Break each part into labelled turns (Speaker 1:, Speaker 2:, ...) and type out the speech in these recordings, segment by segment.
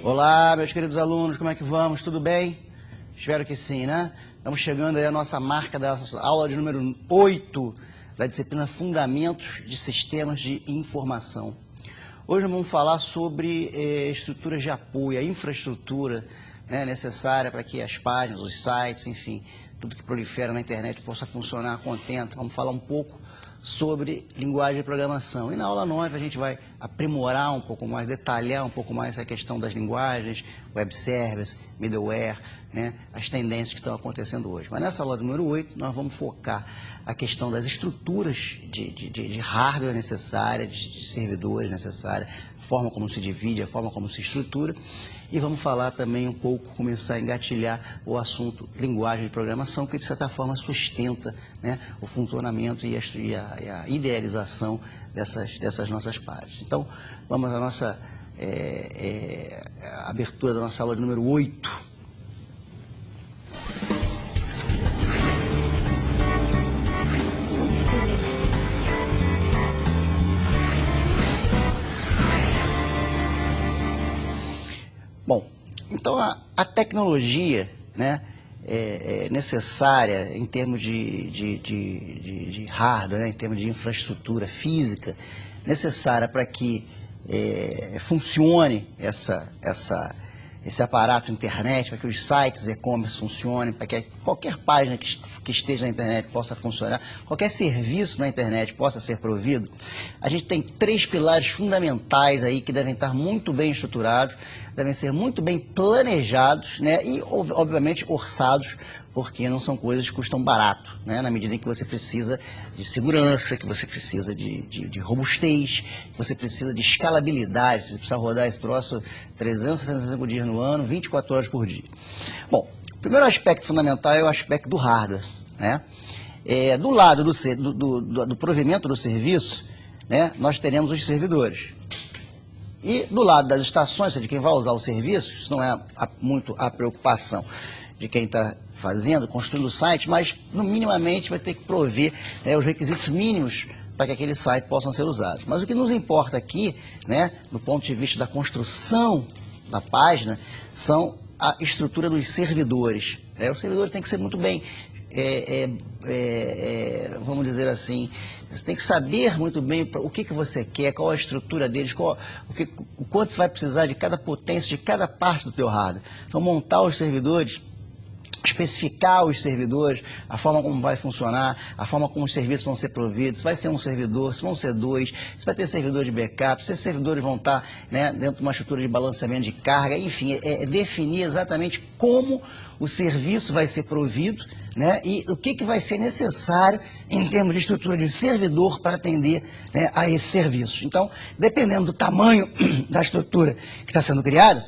Speaker 1: Olá, meus queridos alunos, como é que vamos? Tudo bem? Espero que sim, né? Estamos chegando aí à nossa marca da aula de número 8 da disciplina Fundamentos de Sistemas de Informação. Hoje vamos falar sobre estruturas de apoio, a infraestrutura necessária para que as páginas, os sites, enfim, tudo que prolifera na internet possa funcionar contento. Vamos falar um pouco sobre linguagem de programação. E na aula 9 a gente vai aprimorar um pouco mais, detalhar um pouco mais essa questão das linguagens, web service, middleware, as tendências que estão acontecendo hoje. Mas nessa aula número 8 nós vamos focar a questão das estruturas de hardware necessária, de servidores necessários, a forma como se divide, a forma como se estrutura. E vamos falar também um pouco, começar a engatilhar o assunto linguagem de programação, que de certa forma sustenta o funcionamento e a idealização dessas nossas páginas. Então, vamos à nossa abertura da nossa aula número 8. Bom, então a tecnologia necessária em termos de hardware, em termos de infraestrutura física, necessária para que funcione esse aparato internet, para que os sites e-commerce funcionem, para que qualquer página que esteja na internet possa funcionar, qualquer serviço na internet possa ser provido, a gente tem 3 pilares fundamentais aí que devem estar muito bem estruturados, devem ser muito bem planejados e, obviamente, orçados, porque não são coisas que custam barato, na medida em que você precisa de segurança, que você precisa de robustez, que você precisa de escalabilidade, você precisa rodar esse troço 365 dias no ano, 24 horas por dia. Bom, o primeiro aspecto fundamental é o aspecto do hardware. Do lado do provimento do serviço, nós teremos os servidores. E do lado das estações, de quem vai usar o serviço, isso não é muito a preocupação de quem está construindo o site, mas minimamente vai ter que prover os requisitos mínimos para que aquele site possam ser usados. Mas o que nos importa aqui, do ponto de vista da construção da página, são a estrutura dos servidores. O servidor tem que ser muito bem, vamos dizer assim, você tem que saber muito bem o que você quer, qual a estrutura deles, o quanto você vai precisar de cada potência, de cada parte do teu hardware. Então, montar os servidores, especificar os servidores, a forma como vai funcionar, a forma como os serviços vão ser providos, se vai ser um servidor, se vão ser 2, se vai ter servidor de backup, se esses servidores vão estar dentro de uma estrutura de balanceamento de carga, enfim, definir exatamente como o serviço vai ser provido e o que vai ser necessário em termos de estrutura de servidor para atender a esse serviço. Então, dependendo do tamanho da estrutura que está sendo criada,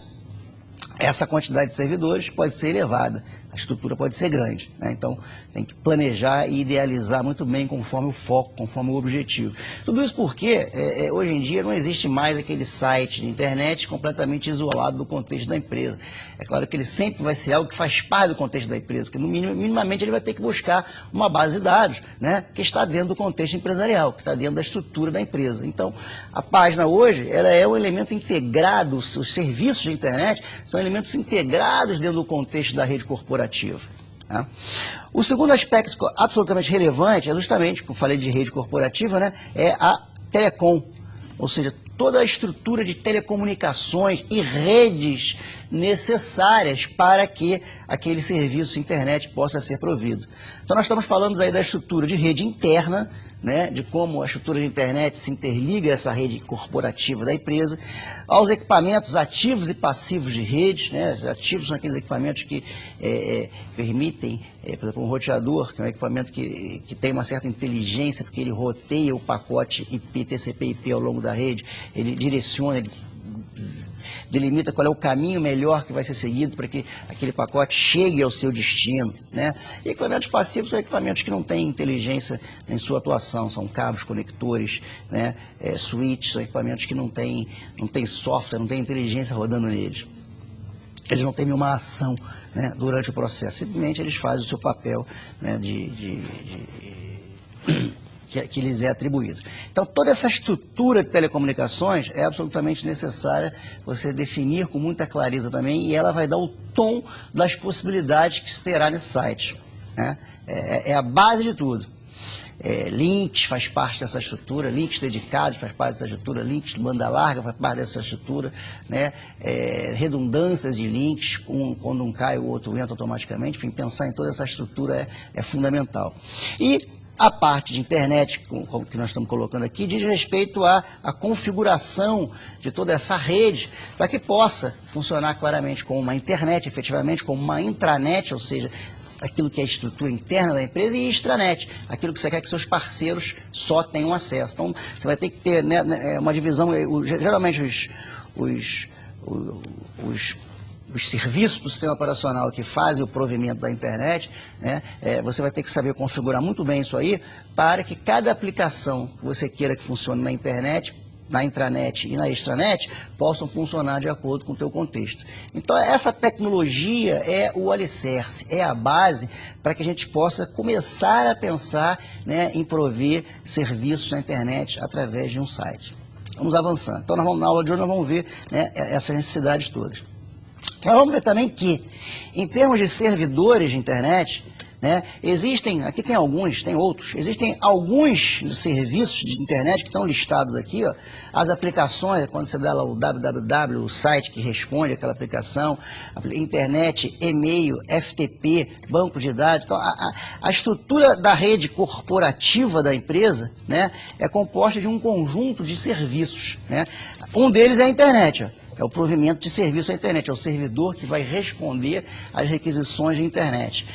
Speaker 1: essa quantidade de servidores pode ser elevada, a estrutura pode ser grande. Então, tem que planejar e idealizar muito bem conforme o foco, conforme o objetivo. Tudo isso porque, hoje em dia, não existe mais aquele site de internet completamente isolado do contexto da empresa. É claro que ele sempre vai ser algo que faz parte do contexto da empresa, porque, minimamente, ele vai ter que buscar uma base de dados que está dentro do contexto empresarial, que está dentro da estrutura da empresa. Então, a página hoje, ela é um elemento integrado, os serviços de internet são elementos integrados dentro do contexto da rede corporativa. O segundo aspecto absolutamente relevante é justamente, como falei de rede corporativa, é a telecom, ou seja, toda a estrutura de telecomunicações e redes necessárias para que aquele serviço de internet possa ser provido. Então nós estamos falando aí da estrutura de rede interna, de como a estrutura de internet se interliga a essa rede corporativa da empresa, aos equipamentos ativos e passivos de redes. Os ativos são aqueles equipamentos que permitem, por exemplo, um roteador, que é um equipamento que tem uma certa inteligência, porque ele roteia o pacote IP, TCP/IP ao longo da rede, ele direciona, ele delimita qual é o caminho melhor que vai ser seguido para que aquele pacote chegue ao seu destino. E equipamentos passivos são equipamentos que não têm inteligência em sua atuação, são cabos, conectores, switches, são equipamentos que não têm software, não têm inteligência rodando neles. Eles não têm nenhuma ação durante o processo, simplesmente eles fazem o seu papel que lhes é atribuído. Então, toda essa estrutura de telecomunicações é absolutamente necessária você definir com muita clareza também, e ela vai dar o tom das possibilidades que se terá nesse site, né? É a base de tudo. Links faz parte dessa estrutura, links dedicados faz parte dessa estrutura, links de banda larga faz parte dessa estrutura, né? Redundâncias de links, quando um cai o outro entra automaticamente, enfim, pensar em toda essa estrutura é fundamental. E a parte de internet, que nós estamos colocando aqui, diz respeito à configuração de toda essa rede, para que possa funcionar claramente como uma internet, efetivamente como uma intranet, ou seja, aquilo que é a estrutura interna da empresa, e extranet, aquilo que você quer que seus parceiros só tenham acesso. Então, você vai ter que ter, né, uma divisão, geralmente os serviços do sistema operacional que fazem o provimento da internet, né, você vai ter que saber configurar muito bem isso aí, para que cada aplicação que você queira que funcione na internet, na intranet e na extranet, possam funcionar de acordo com o teu contexto. Então, essa tecnologia é o alicerce, é a base para que a gente possa começar a pensar, né, em prover serviços na internet através de um site. Vamos avançando. Então, na aula de hoje nós vamos ver, né, essas necessidades todas. Nós vamos ver também que, em termos de servidores de internet, né, existem, aqui tem alguns, tem outros, existem alguns serviços de internet que estão listados aqui, ó, as aplicações, quando você dá lá o www, o site que responde aquela aplicação, internet, e-mail, FTP, banco de dados. Então, a estrutura da rede corporativa da empresa, né, é composta de um conjunto de serviços, né. Um deles é a internet, ó. É o provimento de serviço à internet, é o servidor que vai responder às requisições de internet.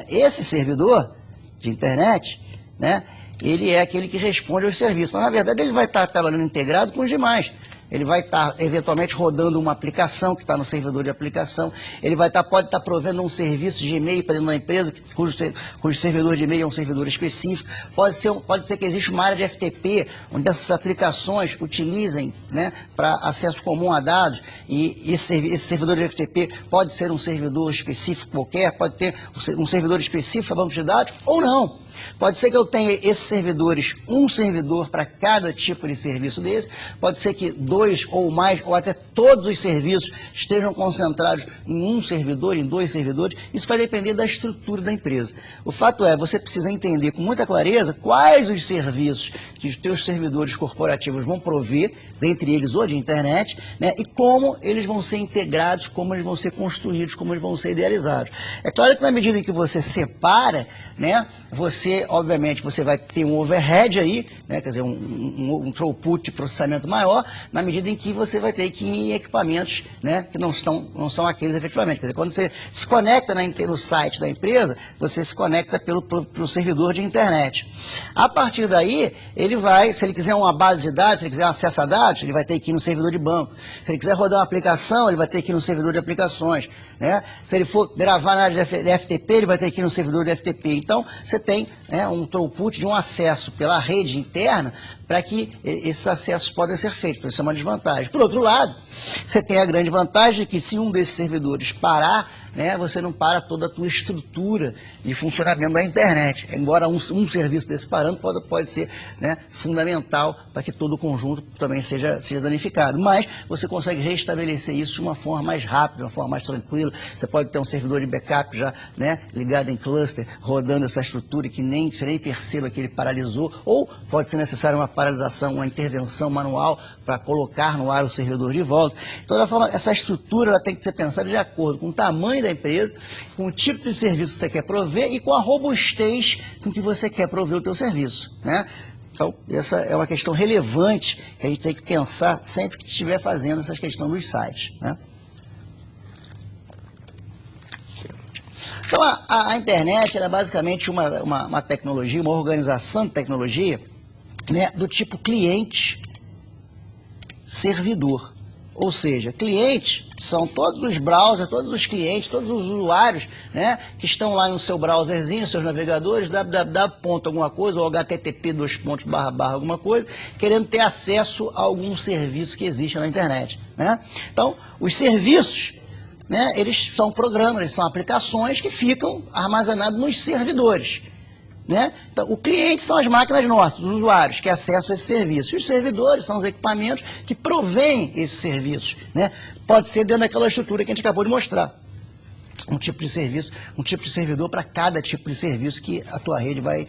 Speaker 1: Esse servidor de internet, né, ele é aquele que responde aos serviços, mas na verdade ele vai estar trabalhando integrado com os demais. Ele vai estar eventualmente rodando uma aplicação que está no servidor de aplicação, ele vai pode estar provendo um serviço de e-mail para dentro da empresa, cujo servidor de e-mail é um servidor específico, pode ser que exista uma área de FTP, onde essas aplicações utilizem, né, para acesso comum a dados, e esse servidor de FTP pode ser um servidor específico qualquer, pode ter um servidor específico para banco de dados, ou não. Pode ser que eu tenha esses servidores, um servidor para cada tipo de serviço desse, pode ser que 2 ou mais, ou até todos os serviços estejam concentrados em um servidor, em 2 servidores, isso vai depender da estrutura da empresa. O fato é, você precisa entender com muita clareza quais os serviços que os teus servidores corporativos vão prover, dentre eles o de internet, né, e como eles vão ser integrados, como eles vão ser construídos, como eles vão ser idealizados. É claro que na medida em que você separa, né, obviamente, você vai ter um overhead aí, né, quer dizer, um throughput de processamento maior, na medida em que você vai ter que ir em equipamentos, né, que não são aqueles efetivamente. Quer dizer, quando você se conecta no site da empresa, você se conecta pelo servidor de internet. A partir daí, ele vai, se ele quiser uma base de dados, se ele quiser acesso a dados, ele vai ter que ir no servidor de banco. Se ele quiser rodar uma aplicação, ele vai ter que ir no servidor de aplicações, né? Se ele for gravar na área de FTP, ele vai ter que ir no servidor de FTP. Então, você tem, né, um throughput de um acesso pela rede interna para que esses acessos podem ser feitos. Então, isso é uma desvantagem. Por outro lado, você tem a grande vantagem de que se um desses servidores parar, né, você não para toda a tua estrutura de funcionamento da internet. Embora um serviço desse parando pode ser, né, fundamental para que todo o conjunto também seja danificado. Mas você consegue restabelecer isso de uma forma mais rápida, de uma forma mais tranquila. Você pode ter um servidor de backup já, né, ligado em cluster, rodando essa estrutura que você nem perceba que ele paralisou, ou pode ser necessária uma paralisação, uma intervenção manual para colocar no ar o servidor de volta. De toda forma, essa estrutura ela tem que ser pensada de acordo com o tamanho da empresa, com o tipo de serviço que você quer prover e com a robustez com que você quer prover o teu serviço, né? Então, essa é uma questão relevante que a gente tem que pensar sempre que estiver fazendo essa questão dos sites, né? Então, a internet ela é basicamente uma tecnologia, uma organização de tecnologia, né, do tipo cliente-servidor. Ou seja, cliente são todos os browsers, todos os clientes, todos os usuários, né, que estão lá no seu browserzinho, seus navegadores, www. Alguma coisa, ou http:// alguma coisa, querendo ter acesso a algum serviço que existe na internet, né? Então, os serviços, né, eles são programas, eles são aplicações que ficam armazenados nos servidores. né? Então, o cliente são as máquinas nossas, os usuários que acessam esse serviço. E os servidores são os equipamentos que provêm esses serviços, né? Pode ser dentro daquela estrutura que a gente acabou de mostrar. Um tipo de serviço, um tipo de servidor para cada tipo de serviço que a tua rede vai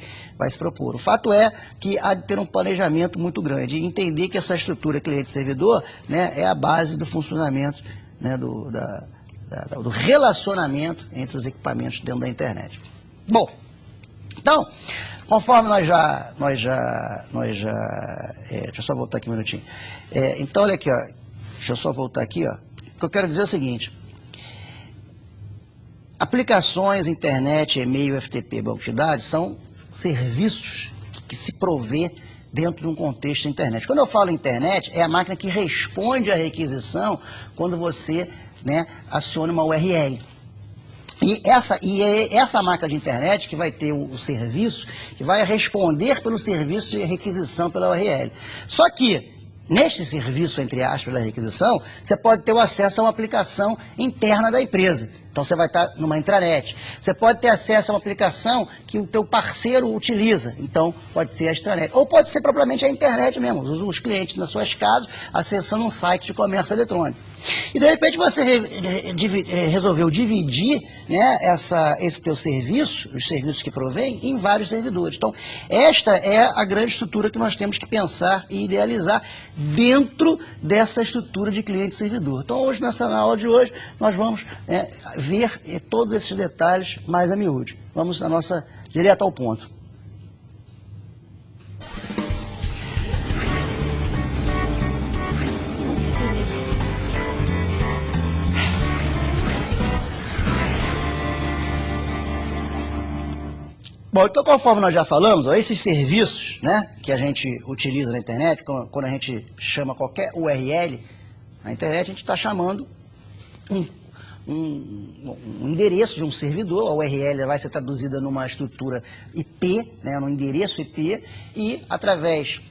Speaker 1: se propor. O fato é que há de ter um planejamento muito grande e entender que essa estrutura cliente-servidor, né, é a base do funcionamento, né, do relacionamento entre os equipamentos dentro da internet. Bom, então, conforme deixa eu só voltar aqui um minutinho. Então, olha aqui, ó, deixa eu só voltar aqui, ó. O que eu quero dizer é o seguinte: aplicações, internet, e-mail, FTP, banco de dados são serviços que se provê dentro de um contexto de internet. Quando eu falo internet, é a máquina que responde à requisição quando você, né, aciona uma URL. E é essa máquina de internet que vai ter o serviço, que vai responder pelo serviço de requisição pela URL. Só que, neste serviço, entre aspas, da requisição, você pode ter o acesso a uma aplicação interna da empresa. Então, você vai estar numa intranet. Você pode ter acesso a uma aplicação que o teu parceiro utiliza. Então, pode ser a extranet. Ou pode ser propriamente a internet mesmo. Os clientes nas suas casas acessando um site de comércio eletrônico. E, de repente, você resolveu dividir, né, esse teu serviço, os serviços que provém, em vários servidores. Então, esta é a grande estrutura que nós temos que pensar e idealizar dentro dessa estrutura de cliente-servidor. Então, hoje, na aula de hoje, nós vamos ver todos esses detalhes mais a miúde. Vamos direto ao ponto. Bom, então, conforme nós já falamos, esses serviços, né, que a gente utiliza na internet, quando a gente chama qualquer URL na internet, a gente está chamando um endereço de um servidor. A URL vai ser traduzida numa estrutura IP, né, num endereço IP, e através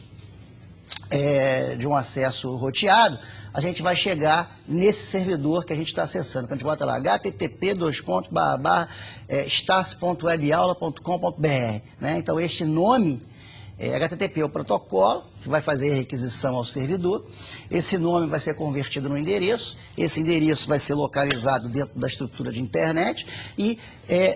Speaker 1: de um acesso roteado, a gente vai chegar nesse servidor que a gente está acessando. Então, a gente bota lá http://stars.webaula.com.br, né? Então, este nome, HTTP é o protocolo que vai fazer a requisição ao servidor. Esse nome vai ser convertido no endereço. Esse endereço vai ser localizado dentro da estrutura de internet e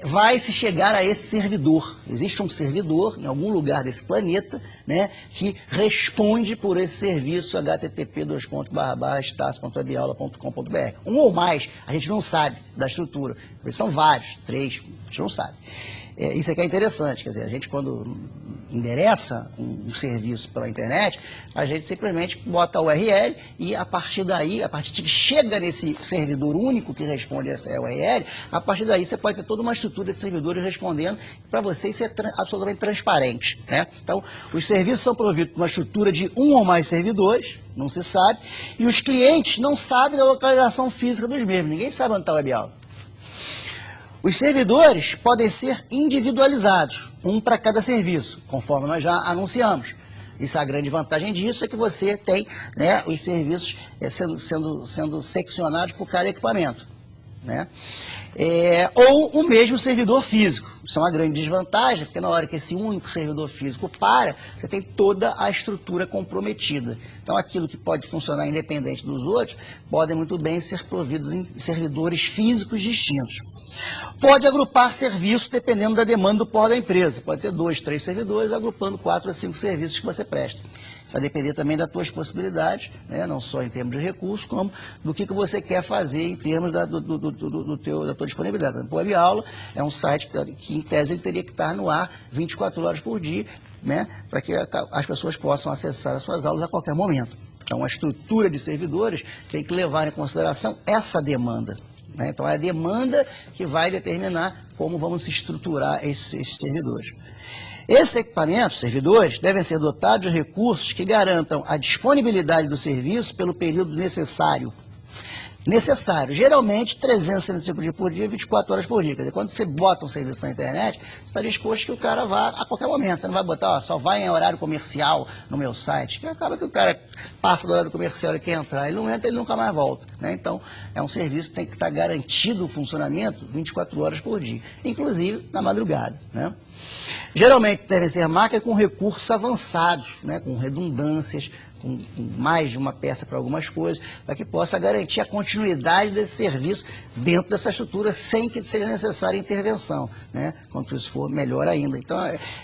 Speaker 1: vai se chegar a esse servidor. Existe um servidor em algum lugar desse planeta, né, que responde por esse serviço http://stars.webaula.com.br. Um ou mais, a gente não sabe da estrutura. São vários, 3, a gente não sabe. Isso aqui é interessante, quer dizer, a gente quando endereça um serviço pela internet, a gente simplesmente bota a URL e a partir daí, a partir de que chega nesse servidor único que responde essa URL, a partir daí você pode ter toda uma estrutura de servidores respondendo para você ser absolutamente transparente, né? Então, os serviços são providos por uma estrutura de um ou mais servidores, não se sabe, e os clientes não sabem da localização física dos mesmos, ninguém sabe onde está a web aula. Os servidores podem ser individualizados, um para cada serviço, conforme nós já anunciamos. Isso, a grande vantagem disso é que você tem, né, os serviços sendo seccionados por cada equipamento, né? Ou o mesmo servidor físico. Isso é uma grande desvantagem, porque na hora que esse único servidor físico para, você tem toda a estrutura comprometida. Então, aquilo que pode funcionar independente dos outros, podem muito bem ser providos em servidores físicos distintos. Pode agrupar serviços dependendo da demanda do porte da empresa. Pode ter 2, 3 servidores, agrupando 4 a 5 serviços que você presta. Vai depender também das tuas possibilidades, né? Não só em termos de recursos, como do que você quer fazer em termos da tua disponibilidade. O Web Aula é um site que, em tese, ele teria que estar no ar 24 horas por dia, né? Para que as pessoas possam acessar as suas aulas a qualquer momento. Então, a estrutura de servidores tem que levar em consideração essa demanda. Então, é a demanda que vai determinar como vamos estruturar esses servidores. Esses equipamentos, servidores, devem ser dotados de recursos que garantam a disponibilidade do serviço pelo período necessário. necessário. Geralmente, 365 dias por dia, 24 horas por dia. Quer dizer, quando você bota um serviço na internet, você está disposto que o cara vá a qualquer momento. Você não vai botar, ó, só vai em horário comercial no meu site, que acaba que o cara passa do horário comercial e quer entrar. Ele não entra, ele nunca mais volta, né? Então, é um serviço que tem que estar garantido o funcionamento 24 horas por dia, inclusive na madrugada, né? Geralmente devem ser máquinas com recursos avançados, né? Com redundâncias, com mais de uma peça para algumas coisas, para que possa garantir a continuidade desse serviço dentro dessa estrutura sem que seja necessária intervenção, né? Quanto isso for, melhor ainda. Então,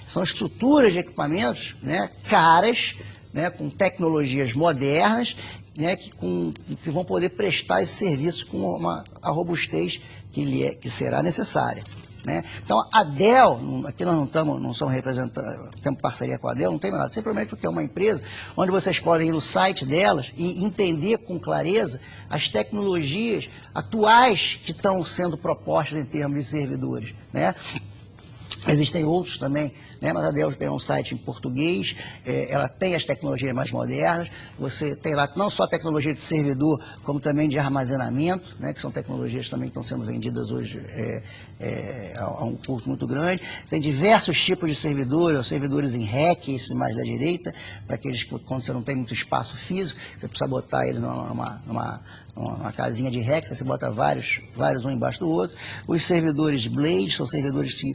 Speaker 1: são estruturas de equipamentos, né, caras, né, com tecnologias modernas, né, que vão poder prestar esse serviço com a robustez que será necessária, né? Então, a Dell, aqui nós não somos representantes, temos parceria com a Dell, não tem nada, simplesmente porque é uma empresa onde vocês podem ir no site delas e entender com clareza as tecnologias atuais que estão sendo propostas em termos de servidores, né? Existem outros também, né? Mas a Dell tem um site em português, ela tem as tecnologias mais modernas, você tem lá não só a tecnologia de servidor, como também de armazenamento, né? Que são tecnologias também que estão sendo vendidas hoje a um custo muito grande. Tem diversos tipos de servidores, os servidores em rack, esse mais da direita, para aqueles que quando você não tem muito espaço físico, você precisa botar ele numa casinha de rack, você bota vários um embaixo do outro. Os servidores Blade são servidores que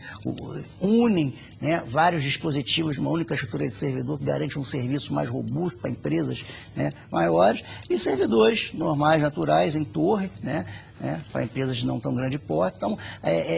Speaker 1: unem, né, vários dispositivos numa única estrutura de servidor que garante um serviço mais robusto para empresas, né, maiores, e servidores normais, naturais, em torre, né, para empresas de não tão grande porte. Então,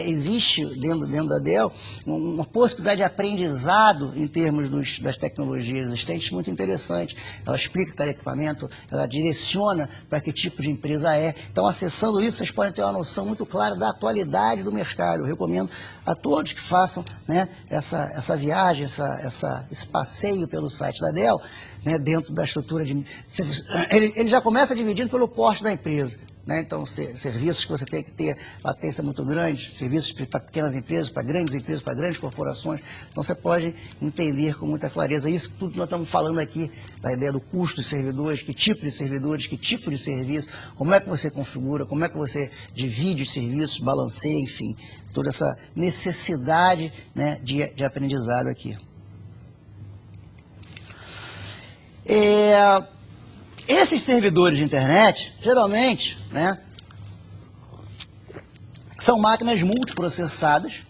Speaker 1: existe dentro da Dell uma possibilidade de aprendizado em termos das tecnologias existentes muito interessante. Ela explica cada equipamento, ela direciona para que tipo de empresa é. Então, acessando isso, vocês podem ter uma noção muito clara da atualidade do mercado. Eu recomendo a todos que façam, né, essa viagem, esse passeio pelo site da Dell, né, dentro da estrutura de... Ele já começa dividindo pelo porte da empresa, né? Então, serviços que você tem que ter latência muito grande, serviços para pequenas empresas, para grandes corporações. Então, você pode entender com muita clareza isso, tudo que nós estamos falando aqui, da ideia do custo dos servidores, que tipo de servidores, que tipo de serviço, como é que você configura, como é que você divide os serviços, balanceia, enfim, toda essa necessidade, né, de aprendizado aqui. Esses servidores de internet, geralmente, né, são máquinas multiprocessadas,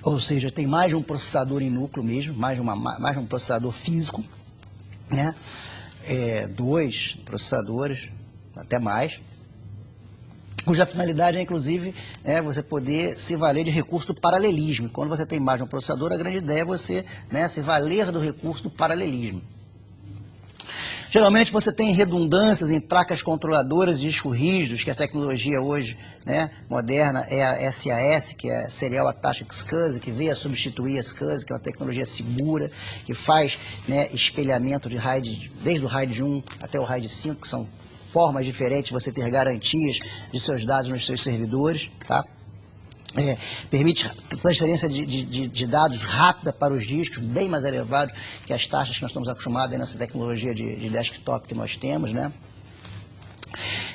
Speaker 1: ou seja, tem mais de um processador em núcleo mesmo, mais de um processador físico, né, 2 processadores, até mais, cuja finalidade é, inclusive, você poder se valer de recurso do paralelismo. Quando você tem mais de um processador, a grande ideia é você, né, se valer do recurso do paralelismo. Geralmente você tem redundâncias em placas controladoras de discos rígidos, que a tecnologia hoje, né, moderna é a SAS, que é Serial Attached SCSI, que veio a substituir a SCSI, que é uma tecnologia segura, que faz, né, espelhamento de RAID, desde o RAID 1 até o RAID 5, que são formas diferentes de você ter garantias de seus dados nos seus servidores, tá? Permite transferência de dados rápida para os discos, bem mais elevado que as taxas que nós estamos acostumados aí nessa tecnologia de desktop que nós temos, né?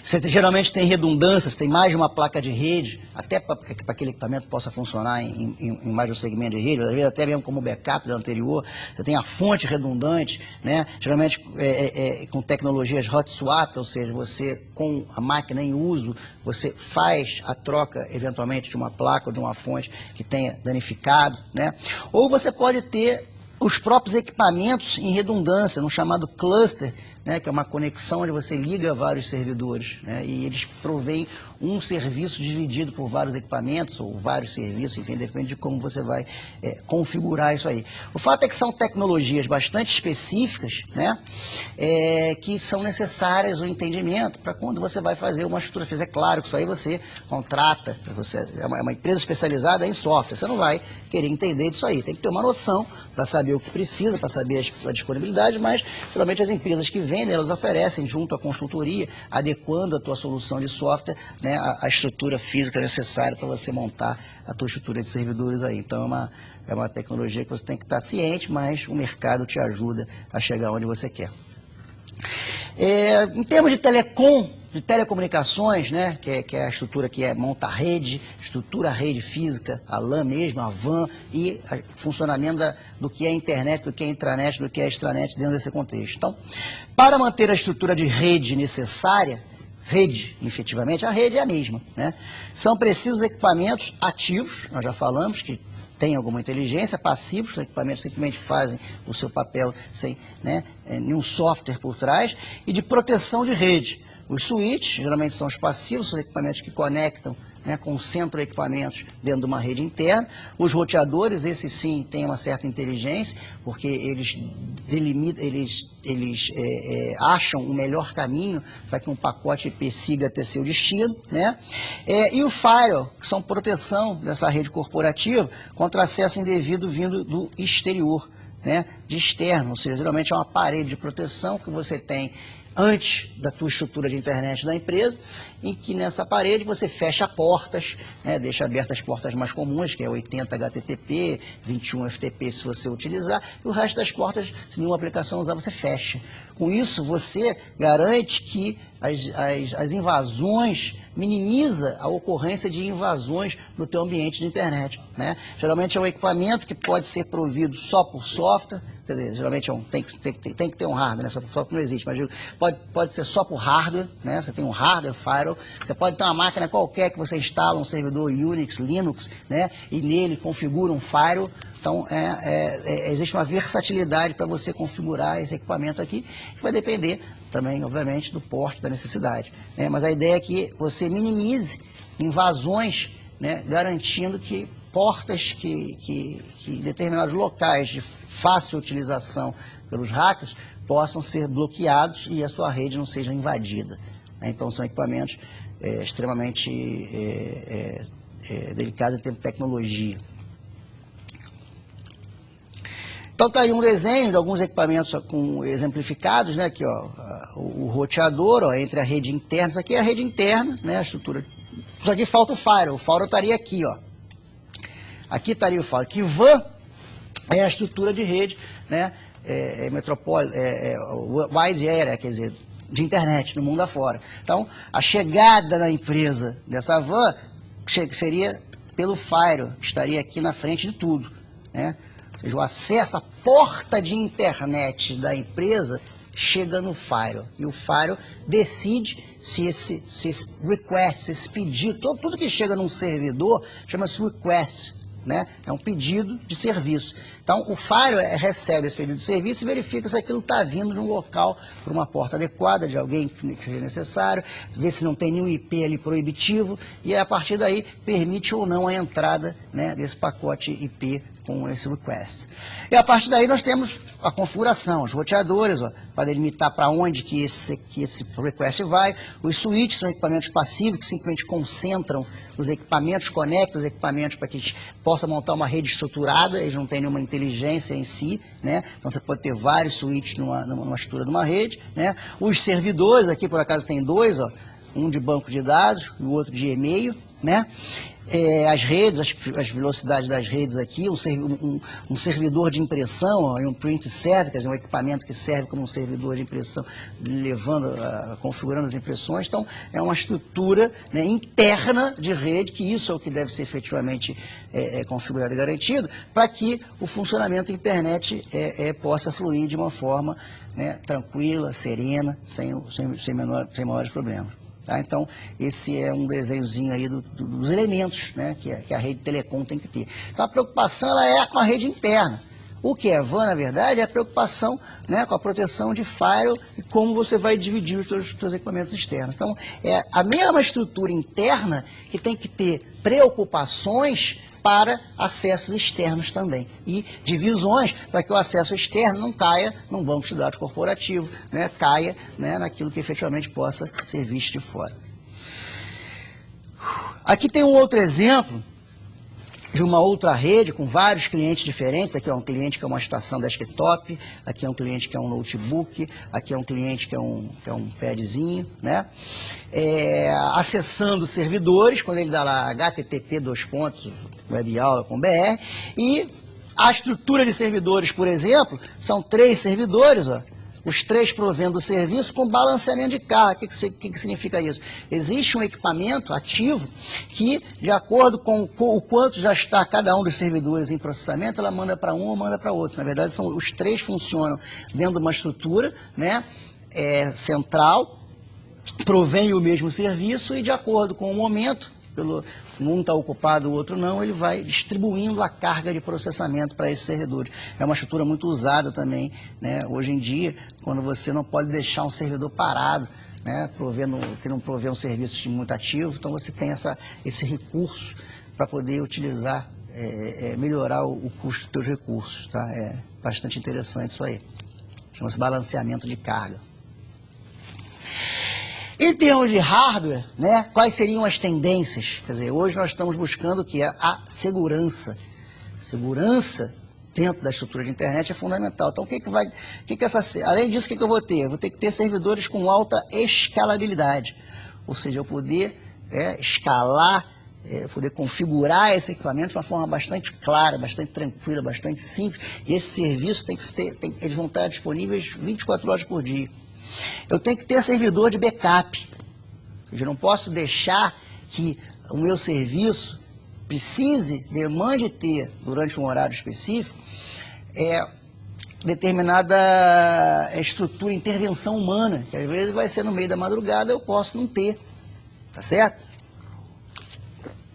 Speaker 1: Você geralmente tem redundâncias, tem mais de uma placa de rede, até para que aquele equipamento possa funcionar em mais de um segmento de rede, às vezes até mesmo como backup da anterior. Você tem a fonte redundante, né? Geralmente com tecnologias hot swap, ou seja, você com a máquina em uso, você faz a troca eventualmente de uma placa ou de uma fonte que tenha danificado, né? Ou você pode ter os próprios equipamentos em redundância, no chamado cluster, né, que é uma conexão onde você liga vários servidores, né, e eles provêm um serviço dividido por vários equipamentos ou vários serviços, enfim, depende de como você vai configurar isso aí. O fato é que são tecnologias bastante específicas, né, que são necessárias o entendimento para quando você vai fazer uma estrutura física. É claro que isso aí você contrata, você é uma empresa especializada em software, você não vai querer entender disso aí, tem que ter uma noção para saber o que precisa, para saber a disponibilidade, mas geralmente as empresas que vendem, elas oferecem junto à consultoria, adequando a tua solução de software, né, a estrutura física necessária para você montar a tua estrutura de servidores aí. Então é uma tecnologia que você tem que estar ciente, mas o mercado te ajuda a chegar onde você quer. Em termos de telecomunicações, né, que é a estrutura que monta a rede, estrutura a rede física, a LAN mesmo, a WAN, e o funcionamento do que é internet, do que é intranet, do que é extranet dentro desse contexto. Então, para manter a estrutura de rede necessária, rede, efetivamente, a rede é a mesma, né? São precisos equipamentos ativos, nós já falamos que tem alguma inteligência, passivos, são equipamentos que simplesmente fazem o seu papel sem, né, nenhum software por trás, e de proteção de rede. Os switches, geralmente são os passivos, são equipamentos que conectam, né, concentram equipamentos dentro de uma rede interna. Os roteadores, esses sim, têm uma certa inteligência, porque eles delimitam, eles acham o melhor caminho para que um pacote IP siga até seu destino, né? E o firewall, que são proteção dessa rede corporativa contra acesso indevido vindo do exterior, né, de externo, ou seja, geralmente é uma parede de proteção que você tem antes da tua estrutura de internet da empresa, em que nessa parede você fecha portas, né, deixa abertas as portas mais comuns, que é 80 HTTP, 21 FTP se você utilizar, e o resto das portas, se nenhuma aplicação usar, você fecha. Com isso, você garante que as invasões, minimiza a ocorrência de invasões no teu ambiente de internet, né? Geralmente é um equipamento que pode ser provido só por software, quer dizer, geralmente tem que ter um hardware, né? Só por software não existe, mas pode ser só por hardware, né? Você tem um hardware firewall, você pode ter uma máquina qualquer que você instala um servidor Unix, Linux, né? E nele configura um firewall. Então, existe uma versatilidade para você configurar esse equipamento aqui, que vai depender também, obviamente, do porte, da necessidade, né? Mas a ideia é que você minimize invasões, né, garantindo que portas que determinados locais de fácil utilização pelos hackers possam ser bloqueados e a sua rede não seja invadida, né? Então, são equipamentos extremamente delicados em termos de tecnologia. Então está aí um desenho de alguns equipamentos exemplificados, né? Aqui, ó, o roteador, ó, entre a rede interna, isso aqui é a rede interna, né? A estrutura. Isso aqui falta o firewall estaria aqui, ó. Aqui estaria o firewall. Que WAN é a estrutura de rede, né? Wide area, quer dizer, de internet, no mundo afora. Então, a chegada na empresa dessa WAN seria pelo firewall, estaria aqui na frente de tudo, né? Ou seja, o acesso à porta de internet da empresa chega no firewall. E o firewall decide se esse request, se esse pedido, tudo que chega num servidor chama-se request, né? É um pedido de serviço. Então, o firewall recebe esse pedido de serviço e verifica se aquilo está vindo de um local para uma porta adequada, de alguém que seja necessário, vê se não tem nenhum IP ali proibitivo, e a partir daí permite ou não a entrada, né, desse pacote IP com esse request. E a partir daí nós temos a configuração, os roteadores, para delimitar para onde que esse request vai. Os switches são equipamentos passivos que simplesmente concentram os equipamentos, conectam os equipamentos para que a gente possa montar uma rede estruturada, eles não têm nenhuma inteligência em si, né? Então você pode ter vários switches numa estrutura de uma rede, né? Os servidores, aqui por acaso tem dois, ó, um de banco de dados e o outro de e-mail, né? As redes, as velocidades das redes aqui, um servidor de impressão, ó, um print server, quer dizer, um equipamento que serve como um servidor de impressão, configurando as impressões. Então, é uma estrutura, né, interna de rede, que isso é o que deve ser efetivamente configurado e garantido, para que o funcionamento da internet possa fluir de uma forma, né, tranquila, serena, sem maiores problemas. Tá? Então, esse é um desenhozinho aí dos elementos, né, que a rede telecom tem que ter. Então, a preocupação ela é com a rede interna. O que é WAN, na verdade, é a preocupação, né, com a proteção de firewall e como você vai dividir os seus equipamentos externos. Então, é a mesma estrutura interna que tem que ter preocupações para acessos externos também. E divisões para que o acesso externo não caia num banco de dados corporativo, né, caia, né, naquilo que efetivamente possa ser visto de fora. Aqui tem um outro exemplo de uma outra rede com vários clientes diferentes. Aqui é um cliente que é uma estação desktop, aqui é um cliente que é um notebook, aqui é um cliente que é um padzinho, né? Acessando servidores, quando ele dá lá http://webaula.br, e a estrutura de servidores, por exemplo, são 3 servidores, ó, os três provendo o serviço com balanceamento de carga. O que significa isso? Existe um equipamento ativo que, de acordo com o quanto já está cada um dos servidores em processamento, ela manda para um ou manda para outro. Na verdade, os três funcionam dentro de uma estrutura, né, central, provém o mesmo serviço e, de acordo com o momento, um está ocupado, o outro não, ele vai distribuindo a carga de processamento para esses servidores. É uma estrutura muito usada também, né, hoje em dia, quando você não pode deixar um servidor parado, né, que não provê um serviço muito ativo, então você tem esse recurso para poder utilizar, melhorar o custo dos teus recursos. Tá? É bastante interessante isso aí. Chama-se balanceamento de carga. Em termos de hardware, né, quais seriam as tendências? Quer dizer, hoje nós estamos buscando o que é a segurança. Segurança dentro da estrutura de internet é fundamental. Então, além disso, o que eu vou ter? Eu vou ter que ter servidores com alta escalabilidade. Ou seja, eu poder escalar, poder configurar esse equipamento de uma forma bastante clara, bastante tranquila, bastante simples. E esse serviço eles vão estar disponíveis 24 horas por dia. Eu tenho que ter servidor de backup. Eu não posso deixar que o meu serviço demande ter, durante um horário específico, determinada estrutura, intervenção humana, que às vezes vai ser no meio da madrugada, eu posso não ter. Tá certo?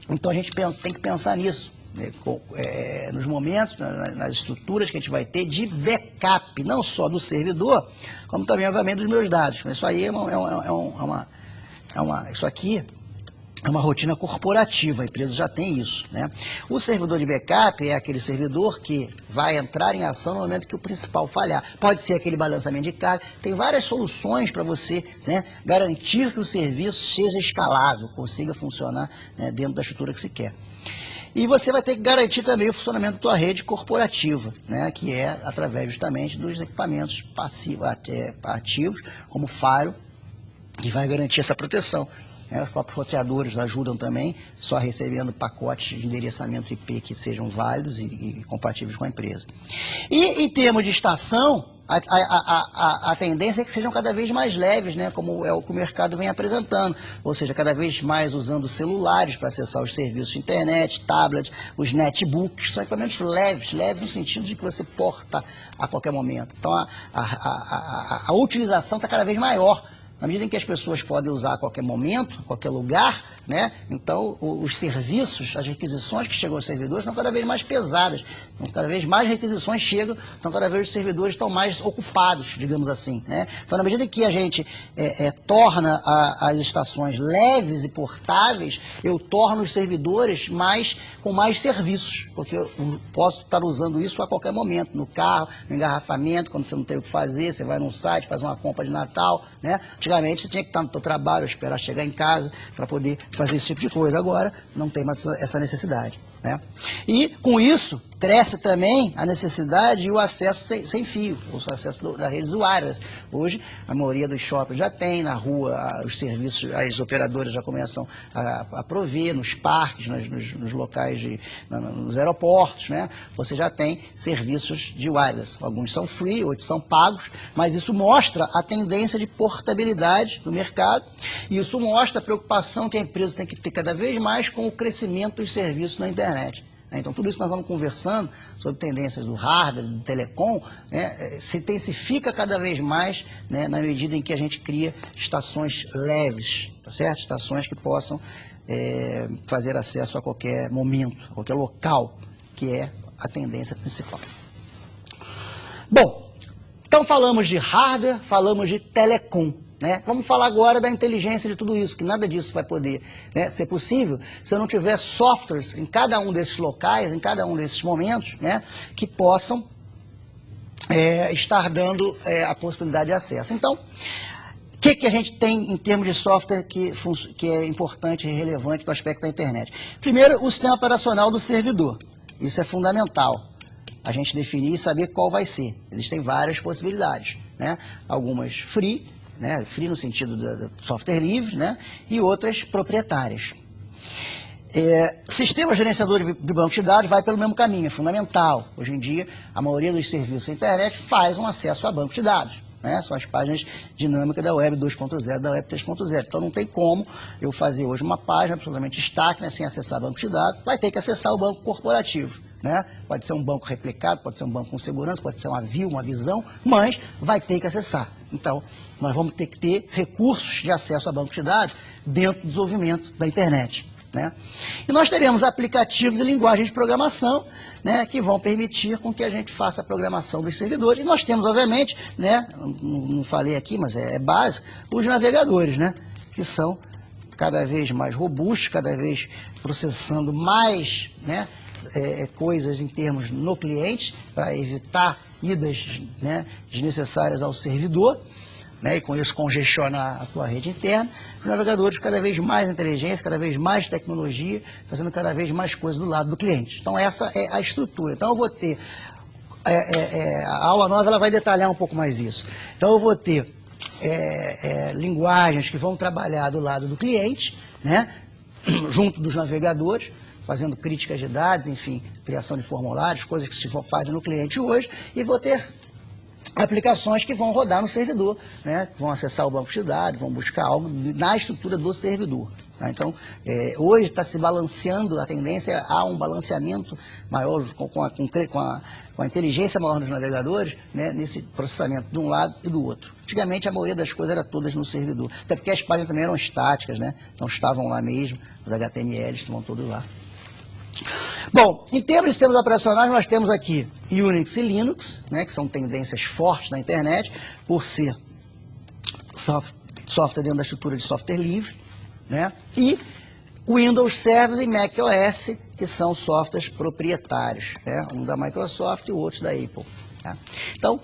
Speaker 1: Então a gente tem que pensar nisso. Nos momentos, nas estruturas que a gente vai ter de backup, não só do servidor, como também, obviamente, dos meus dados. Isso aí isso aqui é uma rotina corporativa, a empresa já tem isso, né? O servidor de backup é aquele servidor que vai entrar em ação no momento que o principal falhar. Pode ser aquele balanceamento de carga, tem várias soluções para você, né, garantir que o serviço seja escalável, consiga funcionar, né, dentro da estrutura que se quer. E você vai ter que garantir também o funcionamento da tua rede corporativa, né, que é através justamente dos equipamentos ativos, como Firewall, que vai garantir essa proteção. Os próprios roteadores ajudam também, só recebendo pacotes de endereçamento IP que sejam válidos e compatíveis com a empresa. E em termos de estação, a tendência é que sejam cada vez mais leves, né, como é o que o mercado vem apresentando, ou seja, cada vez mais usando celulares para acessar os serviços de internet, tablets, os netbooks, são equipamentos leves no sentido de que você porta a qualquer momento. Então a utilização está cada vez maior, na medida em que as pessoas podem usar a qualquer momento, a qualquer lugar, né? Então os serviços, as requisições que chegam aos servidores estão cada vez mais pesadas, então, cada vez mais requisições chegam, então cada vez os servidores estão mais ocupados, digamos assim, né? Então, na medida em que a gente torna as estações leves e portáveis, eu torno os servidores com mais serviços, porque eu posso estar usando isso a qualquer momento, no carro, no engarrafamento, quando você não tem o que fazer, você vai num site, faz uma compra de Natal, né? Antigamente você tinha que estar no seu trabalho, esperar chegar em casa para poder fazer esse tipo de coisa. Agora não tem mais essa necessidade, né? E com isso cresce também a necessidade e o acesso sem fio, o acesso das redes wireless. Hoje a maioria dos shoppings já tem, na rua os serviços, as operadoras já começam a prover, nos parques, nos locais, nos aeroportos, né? Você já tem serviços de wireless. Alguns são free, outros são pagos, mas isso mostra a tendência de portabilidade do mercado e isso mostra a preocupação que a empresa tem que ter cada vez mais com o crescimento dos serviços na internet. Então, tudo isso nós vamos conversando sobre tendências do hardware, do telecom, né, se intensifica cada vez mais, né, na medida em que a gente cria estações leves, tá certo? Estações que possam fazer acesso a qualquer momento, a qualquer local, que é a tendência principal. Bom, então falamos de hardware, falamos de telecom. Né? Vamos falar agora da inteligência de tudo isso, que nada disso vai poder, né, ser possível se eu não tiver softwares em cada um desses locais, em cada um desses momentos, né, que possam estar dando a possibilidade de acesso. Então, o que a gente tem em termos de software que é importante e relevante para o aspecto da internet? Primeiro, o sistema operacional do servidor. Isso é fundamental. A gente definir e saber qual vai ser. Existem várias possibilidades, né? Algumas free, né, free no sentido do software livre, né, e outras proprietárias. Sistema gerenciador de banco de dados vai pelo mesmo caminho, é fundamental. Hoje em dia, a maioria dos serviços da internet faz um acesso a banco de dados. né? São as páginas dinâmicas da Web 2.0, da Web 3.0. Então não tem como eu fazer hoje uma página absolutamente estática, né, sem acessar banco de dados, vai ter que acessar o banco corporativo. Né? Pode ser um banco replicado, pode ser um banco com segurança, pode ser uma view, uma visão, mas vai ter que acessar. Então, nós vamos ter que ter recursos de acesso a banco de dados dentro do desenvolvimento da internet. Né? E nós teremos aplicativos e linguagens de programação, né, que vão permitir com que a gente faça a programação dos servidores. E nós temos, obviamente, né, não falei aqui, mas é básico, os navegadores, né, que são cada vez mais robustos, cada vez processando mais, né, coisas em termos no cliente, para evitar idas, né, desnecessárias ao servidor, né, e com isso congestionar a tua rede interna. Os navegadores cada vez mais inteligência, cada vez mais tecnologia, fazendo cada vez mais coisas do lado do cliente. Então essa é a estrutura. Então eu vou ter, a aula nova ela vai detalhar um pouco mais isso. Então eu vou ter linguagens que vão trabalhar do lado do cliente, né, junto dos navegadores, fazendo críticas de dados, enfim, criação de formulários, coisas que se fazem no cliente hoje, e vou ter aplicações que vão rodar no servidor, né, vão acessar o banco de dados, vão buscar algo na estrutura do servidor. Tá? Então, hoje está se balanceando, a tendência a um balanceamento maior, com a inteligência maior dos navegadores, né, nesse processamento de um lado e do outro. Antigamente, a maioria das coisas era todas no servidor, até porque as páginas também eram estáticas, né, então estavam lá mesmo, os HTMLs estavam todos lá. Bom, em termos de sistemas operacionais, nós temos aqui Unix e Linux, né, que são tendências fortes na internet, por ser software dentro da estrutura de software livre, né, e Windows Server e macOS, que são softwares proprietários, né, um da Microsoft e o outro da Apple. Tá? Então,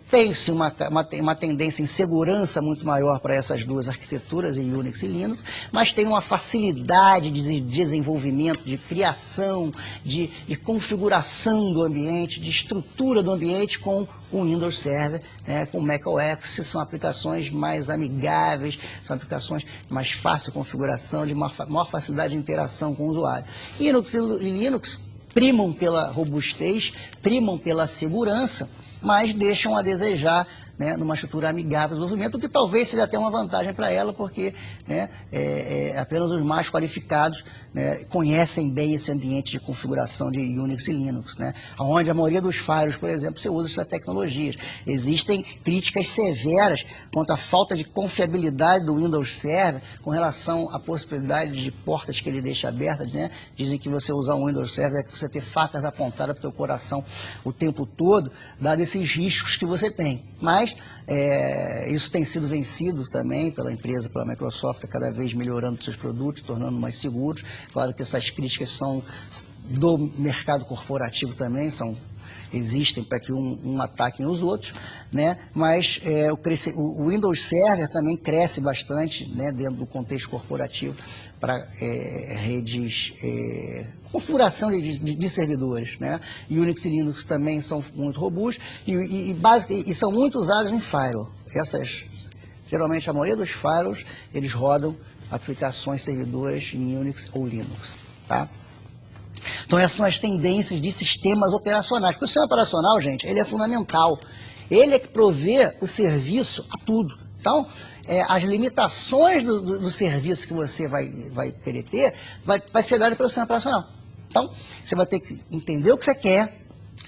Speaker 1: tem-se uma tendência em segurança muito maior para essas duas arquiteturas, em Unix e Linux, mas tem uma facilidade de desenvolvimento, de criação, de configuração do ambiente, de estrutura do ambiente com o Windows Server, né, com o macOS, são aplicações mais amigáveis, são aplicações de mais fácil configuração, de maior facilidade de interação com o usuário. Unix e Linux primam pela robustez, primam pela segurança, mas deixam a desejar, né, numa estrutura amigável de desenvolvimento, o que talvez seja até uma vantagem para ela, porque, né, apenas os mais qualificados, né, conhecem bem esse ambiente de configuração de Unix e Linux, né, onde a maioria dos firewalls, por exemplo, você usa essas tecnologias. Existem críticas severas quanto à falta de confiabilidade do Windows Server com relação à possibilidade de portas que ele deixa abertas, né? Dizem que você usar um Windows Server é que você ter facas apontadas para o teu coração o tempo todo, dado esses riscos que você tem. Mas isso tem sido vencido também pela empresa, pela Microsoft, cada vez melhorando seus produtos, tornando mais seguros. Claro que essas críticas são do mercado corporativo também, existem para que um ataque os outros, né? Mas o Windows Server também cresce bastante, né, dentro do contexto corporativo para redes, configuração de servidores, né? Unix e Linux também são muito robustos e são muito usados em firewall. Geralmente a maioria dos firewalls, eles rodam aplicações servidores em Unix ou Linux, tá? Então essas são as tendências de sistemas operacionais. Porque o sistema operacional, gente, ele é fundamental. Ele é que provê o serviço a tudo. Então, as limitações do serviço que você vai querer ter, vai ser dado pelo sistema operacional. Então, você vai ter que entender o que você quer,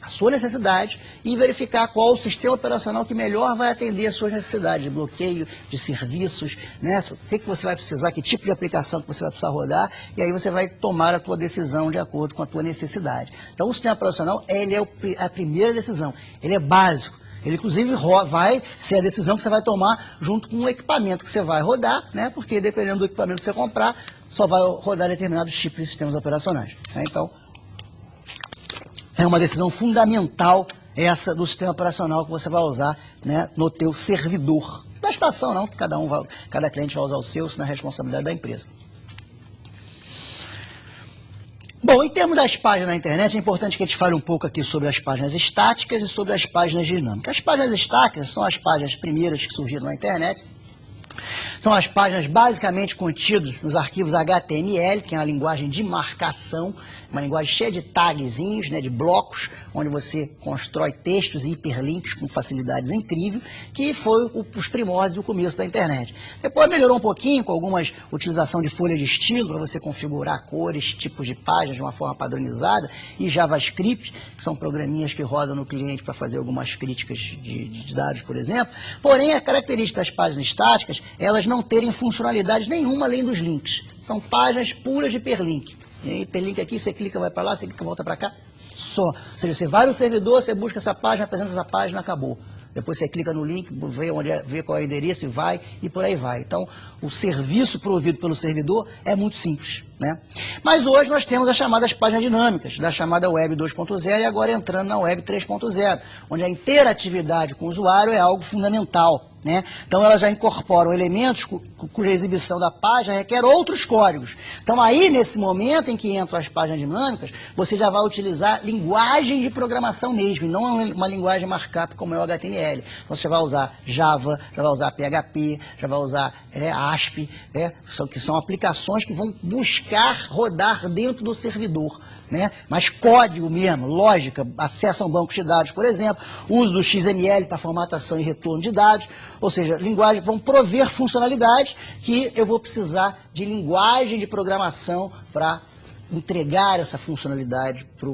Speaker 1: a sua necessidade, e verificar qual o sistema operacional que melhor vai atender as suas necessidades de bloqueio, de serviços, né? O que você vai precisar, que tipo de aplicação que você vai precisar rodar, e aí você vai tomar a tua decisão de acordo com a tua necessidade. Então, o sistema operacional, ele é a primeira decisão, ele é básico. Ele, inclusive, vai ser a decisão que você vai tomar junto com o equipamento que você vai rodar, né? Porque, dependendo do equipamento que você comprar, só vai rodar determinados tipos de sistemas operacionais, né? Então, é uma decisão fundamental essa do sistema operacional que você vai usar, né, no teu servidor. Da estação não, cada cliente vai usar o seu, isso não é responsabilidade da empresa. Bom, em termos das páginas na internet, é importante que a gente fale um pouco aqui sobre as páginas estáticas e sobre as páginas dinâmicas. As páginas estáticas são as páginas primeiras que surgiram na internet. São as páginas basicamente contidas nos arquivos HTML, que é uma linguagem de marcação, uma linguagem cheia de tagzinhos, né, de blocos, onde você constrói textos e hiperlinks com facilidades incríveis, que foi os primórdios do começo da internet. Depois melhorou um pouquinho com algumas utilização de folha de estilo, para você configurar cores, tipos de páginas de uma forma padronizada, e JavaScript, que são programinhas que rodam no cliente para fazer algumas críticas de dados, por exemplo. Porém, a característica das páginas estáticas é elas não terem funcionalidade nenhuma além dos links. São páginas puras de hiperlink. E aí, hiperlink aqui, você clica, vai para lá, você clica, volta para cá, só. Ou seja, você vai no servidor, você busca essa página, apresenta essa página, acabou. Depois você clica no link, vê qual é o endereço e vai, e por aí vai. Então, o serviço provido pelo servidor é muito simples, né? Mas hoje nós temos as chamadas páginas dinâmicas, da chamada Web 2.0 e agora entrando na Web 3.0, onde a interatividade com o usuário é algo fundamental, né? Então, elas já incorporam elementos cuja exibição da página requer outros códigos. Então, aí, nesse momento em que entram as páginas dinâmicas, você já vai utilizar linguagem de programação mesmo, e não uma linguagem markup como é o HTML. Então, você vai usar Java, já vai usar PHP, já vai usar ASP, que são aplicações que vão buscar rodar dentro do servidor, né? Mas código mesmo, lógica, acesso a um banco de dados, por exemplo, uso do XML para formatação e retorno de dados, ou seja, linguagens vão prover funcionalidades que eu vou precisar de linguagem de programação para entregar essa funcionalidade para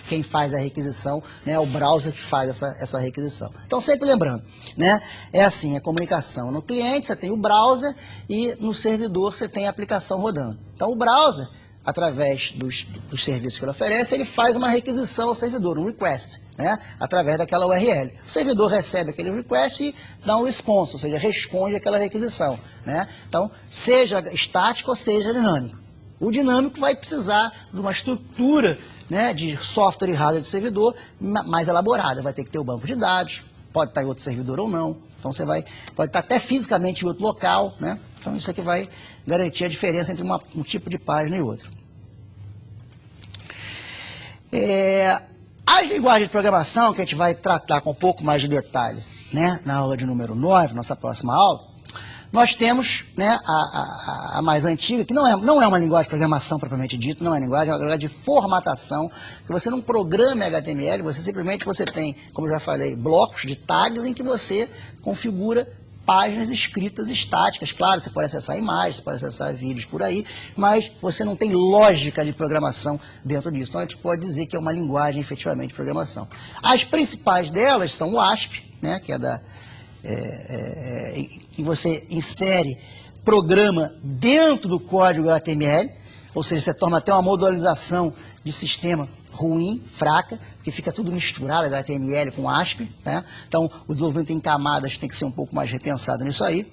Speaker 1: quem faz a requisição, né, é o browser que faz essa requisição. Então, sempre lembrando, né, é assim, a comunicação no cliente, você tem o browser e no servidor você tem a aplicação rodando. Então, o browser, através dos serviços que ele oferece, ele faz uma requisição ao servidor, um request, né, através daquela URL. O servidor recebe aquele request e dá um response, ou seja, responde àquela requisição, né. Então, seja estático ou seja dinâmico. O dinâmico vai precisar de uma estrutura, né, de software e hardware de servidor mais elaborada. Vai ter que ter o banco de dados, pode estar em outro servidor ou não. Então você pode estar até fisicamente em outro local, né? Então isso aqui vai garantir a diferença entre um tipo de página e outro. As linguagens de programação, que a gente vai tratar com um pouco mais de detalhe, né, na aula de número 9, nossa próxima aula, nós temos, né, a mais antiga, que não é uma linguagem de programação propriamente dita, não é linguagem, é uma linguagem de formatação, que você não programa HTML, você simplesmente tem, como eu já falei, blocos de tags em que você configura páginas escritas estáticas. Claro, você pode acessar imagens, você pode acessar vídeos por aí, mas você não tem lógica de programação dentro disso. Então a gente pode dizer que é uma linguagem efetivamente de programação. As principais delas são o ASP, né, que é que você insere programa dentro do código HTML, ou seja, você toma até uma modularização de sistema ruim, fraca, porque fica tudo misturado, HTML com ASP, né? Então, o desenvolvimento em camadas tem que ser um pouco mais repensado nisso aí.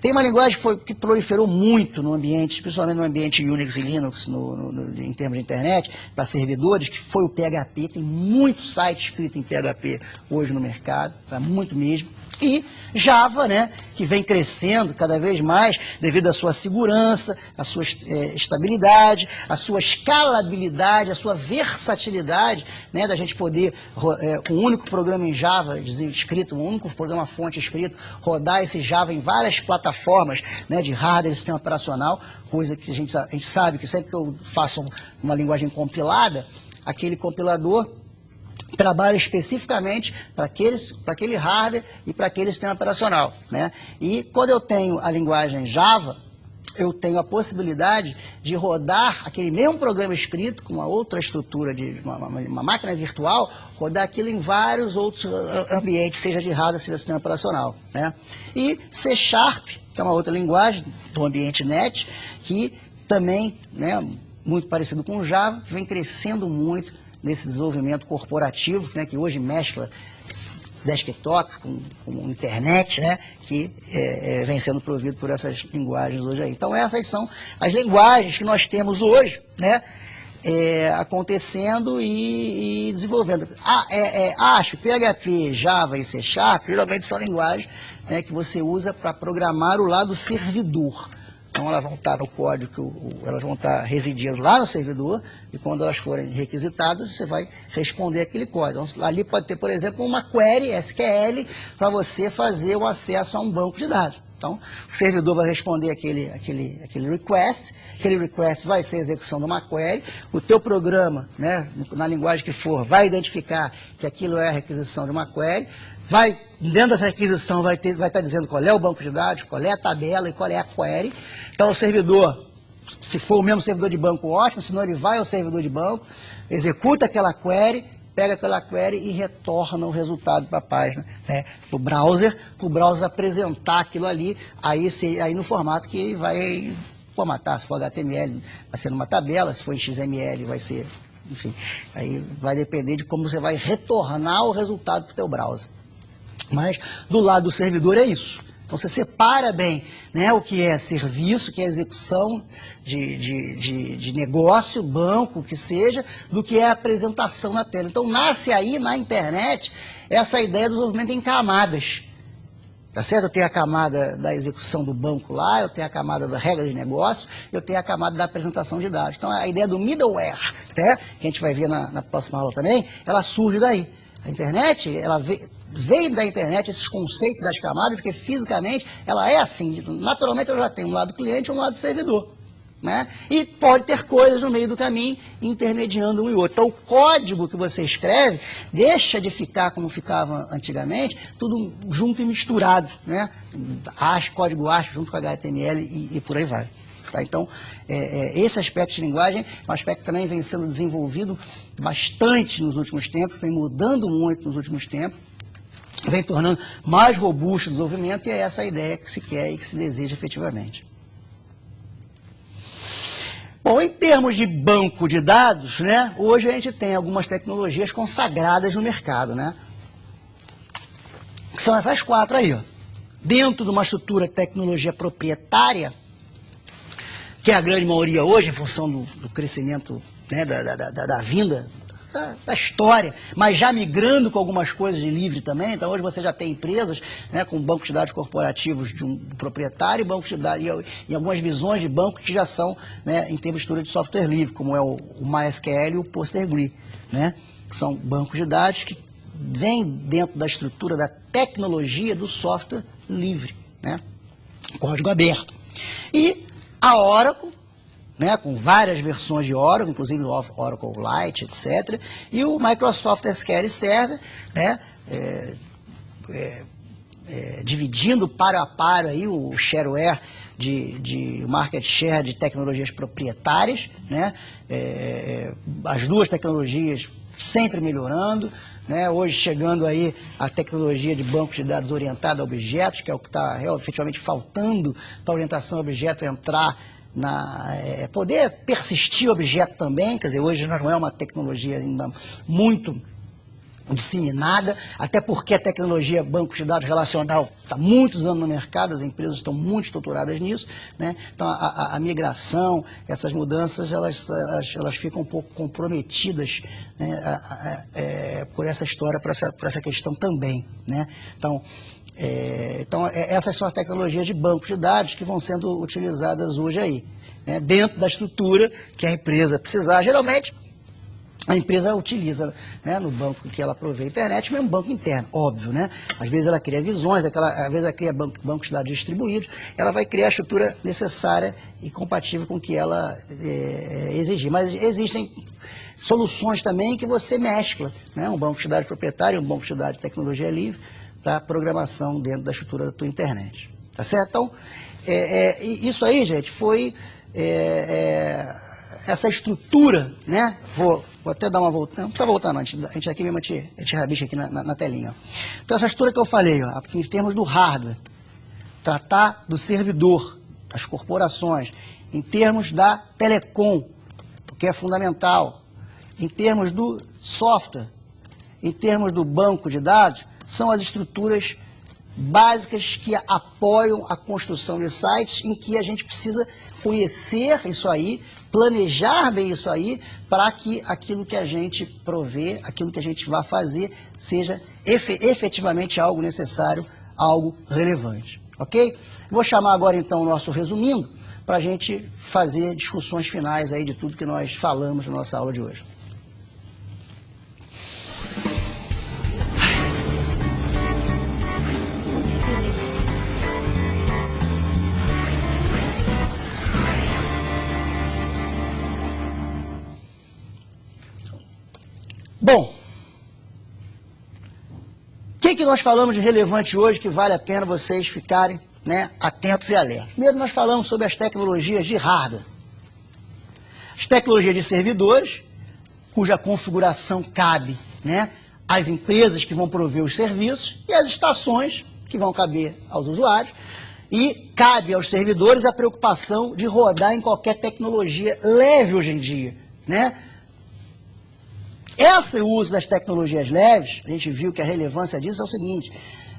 Speaker 1: Tem uma linguagem que proliferou muito no ambiente, principalmente no ambiente Unix e Linux, em termos de internet, para servidores, que foi o PHP. Tem muito site escrito em PHP hoje no mercado, tá? Muito mesmo. E Java, né, que vem crescendo cada vez mais devido à sua segurança, à sua estabilidade, à sua escalabilidade, à sua versatilidade, né, da gente poder, com um único programa em Java escrito, um único programa fonte escrito, rodar esse Java em várias plataformas, né, de hardware e sistema operacional, coisa que a gente sabe que sempre que eu faço uma linguagem compilada, aquele compilador trabalha especificamente para aquele hardware e para aquele sistema operacional, né? E quando eu tenho a linguagem Java, eu tenho a possibilidade de rodar aquele mesmo programa escrito com uma outra estrutura de uma máquina virtual, rodar aquilo em vários outros ambientes, seja de hardware, seja de sistema operacional, né? E C#, que é uma outra linguagem do ambiente NET, que também, né, muito parecido com o Java, vem crescendo muito nesse desenvolvimento corporativo, né, que hoje mescla desktop com internet, né, que vem sendo provido por essas linguagens hoje aí. Então essas são as linguagens que nós temos hoje, né, acontecendo e desenvolvendo. ASP, PHP, Java e C#, geralmente são linguagens, né, que você usa para programar o lado servidor. Então elas vão estar no código, elas vão estar residindo lá no servidor, e quando elas forem requisitadas, você vai responder aquele código. Então, ali pode ter, por exemplo, uma query SQL para você fazer o acesso a um banco de dados. Então, o servidor vai responder aquele request vai ser a execução de uma query, o teu programa, né, na linguagem que for, vai identificar que aquilo é a requisição de uma query, dentro dessa requisição vai estar dizendo qual é o banco de dados, qual é a tabela e qual é a query. Então, o servidor, se for o mesmo servidor de banco, ótimo, senão ele vai ao servidor de banco, executa aquela query, pega aquela query e retorna o resultado para a página, né, para o browser apresentar aquilo ali, aí no formato que vai formatar. Se for HTML, vai ser numa tabela, se for em XML, vai ser, enfim, aí vai depender de como você vai retornar o resultado para o teu browser. Mas do lado do servidor é isso. Então você separa bem, né, o que é serviço, que é execução de negócio, banco, o que seja, do que é a apresentação na tela. Então nasce aí na internet essa ideia do desenvolvimento em camadas. Tá certo? Eu tenho a camada da execução do banco lá, eu tenho a camada da regra de negócio, eu tenho a camada da apresentação de dados. Então a ideia do middleware, né, que a gente vai ver na próxima aula também, ela surge daí. A internet, ela veio da internet esses conceitos das camadas, porque fisicamente ela é assim. Naturalmente ela já tem um lado cliente e um lado servidor, né? E pode ter coisas no meio do caminho intermediando um e outro. Então o código que você escreve deixa de ficar como ficava antigamente, tudo junto e misturado, né? Código ASCII junto com HTML e por aí vai. Tá? Então, esse aspecto de linguagem é um aspecto que também vem sendo desenvolvido bastante nos últimos tempos, vem mudando muito nos últimos tempos, vem tornando mais robusto o desenvolvimento, e é essa a ideia que se quer e que se deseja efetivamente. Bom, em termos de banco de dados, né, hoje a gente tem algumas tecnologias consagradas no mercado, né, que são essas 4 aí, ó. Dentro de uma estrutura de tecnologia proprietária, que é a grande maioria hoje, em função do crescimento, né, da vinda, da história, mas já migrando com algumas coisas de livre também. Então hoje você já tem empresas, né, com bancos de dados corporativos de um proprietário, e bancos de dados, e algumas visões de banco que já são, né, em termos de estrutura de software livre, como é o MySQL e o PostgreSQL, né? São bancos de dados que vêm dentro da estrutura da tecnologia do software livre, né? Código aberto. E a Oracle, né, com várias versões de Oracle, inclusive o Oracle Lite, etc. E o Microsoft SQL Server, né, dividindo paro a paro aí o shareware o market share de tecnologias proprietárias, né, as duas tecnologias sempre melhorando, né, hoje chegando aí a tecnologia de bancos de dados orientada a objetos, que é o que está efetivamente faltando para a orientação a objeto entrar poder persistir o objeto também. Quer dizer, hoje não é uma tecnologia ainda muito disseminada, até porque a tecnologia banco de dados relacional está há muitos anos no mercado, as empresas estão muito estruturadas nisso, né? Então a migração, essas mudanças, elas ficam um pouco comprometidas, né, por essa história, por essa questão também, né? Então essas são as tecnologias de bancos de dados que vão sendo utilizadas hoje aí, né, dentro da estrutura que a empresa precisar. Geralmente, a empresa utiliza, né, no banco que ela provê a internet, mesmo banco interno, óbvio, né? Às vezes ela cria visões, às vezes ela cria bancos de dados distribuídos, ela vai criar a estrutura necessária e compatível com o que ela exigir. Mas existem soluções também que você mescla, né, um banco de dados proprietário e um banco de dados de tecnologia livre, para programação dentro da estrutura da tua internet. Tá certo? Então, isso aí, gente, foi essa estrutura, né? Vou até dar uma volta. Não precisa voltar, não. A gente aqui mesmo, a gente rabicha aqui na telinha. Ó. Então, essa estrutura que eu falei, ó, em termos do hardware, tratar do servidor, das corporações, em termos da telecom, o que é fundamental, em termos do software, em termos do banco de dados, são as estruturas básicas que apoiam a construção de sites, em que a gente precisa conhecer isso aí, planejar bem isso aí, para que aquilo que a gente provê, aquilo que a gente vai fazer, seja efetivamente algo necessário, algo relevante. Ok? Vou chamar agora então o nosso resumindo, para a gente fazer discussões finais aí de tudo que nós falamos na nossa aula de hoje. Bom, o que nós falamos de relevante hoje que vale a pena vocês ficarem, né, atentos e alertas? Primeiro, nós falamos sobre as tecnologias de hardware. As tecnologias de servidores, cuja configuração cabe, né, às empresas que vão prover os serviços e às estações que vão caber aos usuários. E cabe aos servidores a preocupação de rodar em qualquer tecnologia leve hoje em dia, né? Esse uso das tecnologias leves, a gente viu que a relevância disso é o seguinte: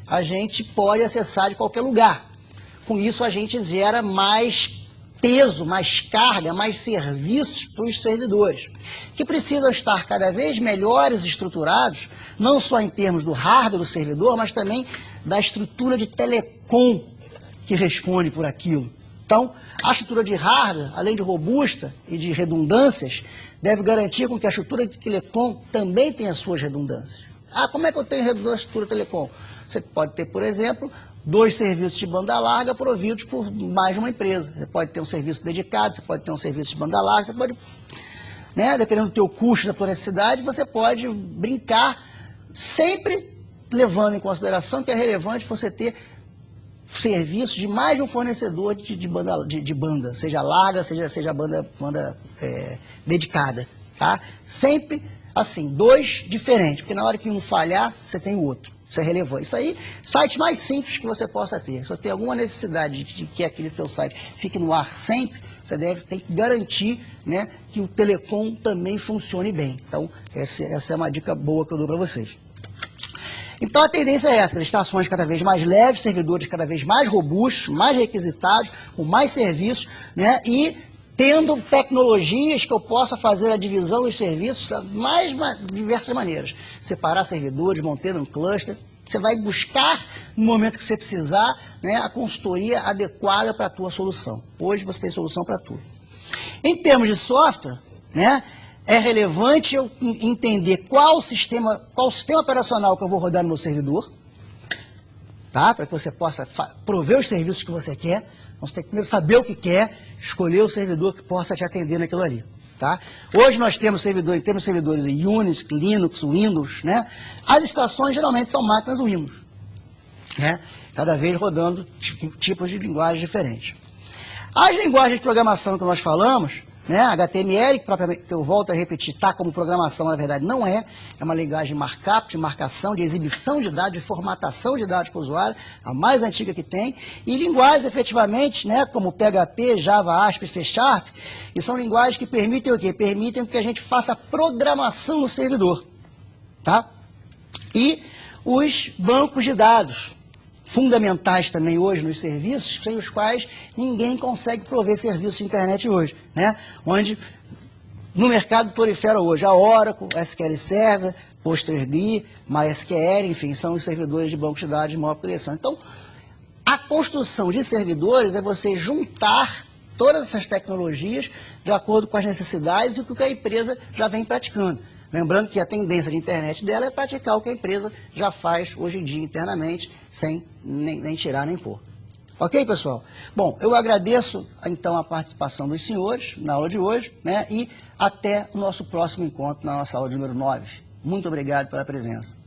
Speaker 1: a gente pode acessar de qualquer lugar. Com isso, a gente gera mais peso, mais carga, mais serviços para os servidores, que precisam estar cada vez melhores estruturados, não só em termos do hardware do servidor, mas também da estrutura de telecom que responde por aquilo. Então, a estrutura de hardware, além de robusta e de redundâncias, deve garantir com que a estrutura de telecom também tenha suas redundâncias. Ah, como é que eu tenho redundância na estrutura de telecom? Você pode ter, por exemplo, 2 serviços de banda larga providos por mais de uma empresa. Você pode ter um serviço dedicado, você pode ter um serviço de banda larga, você pode, né, dependendo do teu custo, da tua necessidade, você pode brincar, sempre levando em consideração que é relevante você ter serviço de mais de um fornecedor de banda, seja larga, seja banda dedicada, tá? Sempre assim, 2 diferentes, porque na hora que um falhar, você tem o outro. Isso é relevante. Isso aí, sites mais simples que você possa ter. Se você tem alguma necessidade de que aquele seu site fique no ar sempre, você tem que garantir, né, que o telecom também funcione bem. Então, essa é uma dica boa que eu dou para vocês. Então a tendência é essa, as estações cada vez mais leves, servidores cada vez mais robustos, mais requisitados, com mais serviços, né, e tendo tecnologias que eu possa fazer a divisão dos serviços de mais diversas maneiras. Separar servidores, manter um cluster. Você vai buscar, no momento que você precisar, né, a consultoria adequada para a tua solução. Hoje você tem solução para tudo. Em termos de software, né, é relevante eu entender qual sistema operacional que eu vou rodar no meu servidor, tá? Para que você possa prover os serviços que você quer. Então, você tem que primeiro saber o que quer, escolher o servidor que possa te atender naquilo ali, tá? Hoje nós temos servidores em Unix, Linux, Windows, né? As estações geralmente são máquinas Windows, né? Cada vez rodando tipos de linguagens diferentes. As linguagens de programação que nós falamos, né, HTML, que eu volto a repetir, tá como programação, na verdade não é, é uma linguagem de markup, de marcação, de exibição de dados, de formatação de dados para o usuário, a mais antiga que tem, e linguagens efetivamente, né, como PHP, Java, ASP, C#, e são linguagens que permitem o quê? Permitem que a gente faça programação no servidor, tá? E os bancos de dados, fundamentais também hoje nos serviços, sem os quais ninguém consegue prover serviço de internet hoje, né? Onde no mercado prolifera hoje a Oracle, SQL Server, PostgreSQL, MySQL, enfim, são os servidores de bancos de dados de maior proteção. Então, a construção de servidores é você juntar todas essas tecnologias de acordo com as necessidades e o que a empresa já vem praticando. Lembrando que a tendência de internet dela é praticar o que a empresa já faz hoje em dia internamente, sem nem tirar nem pôr. Ok, pessoal? Bom, eu agradeço então a participação dos senhores na aula de hoje, né? E até o nosso próximo encontro na nossa aula de número 9. Muito obrigado pela presença.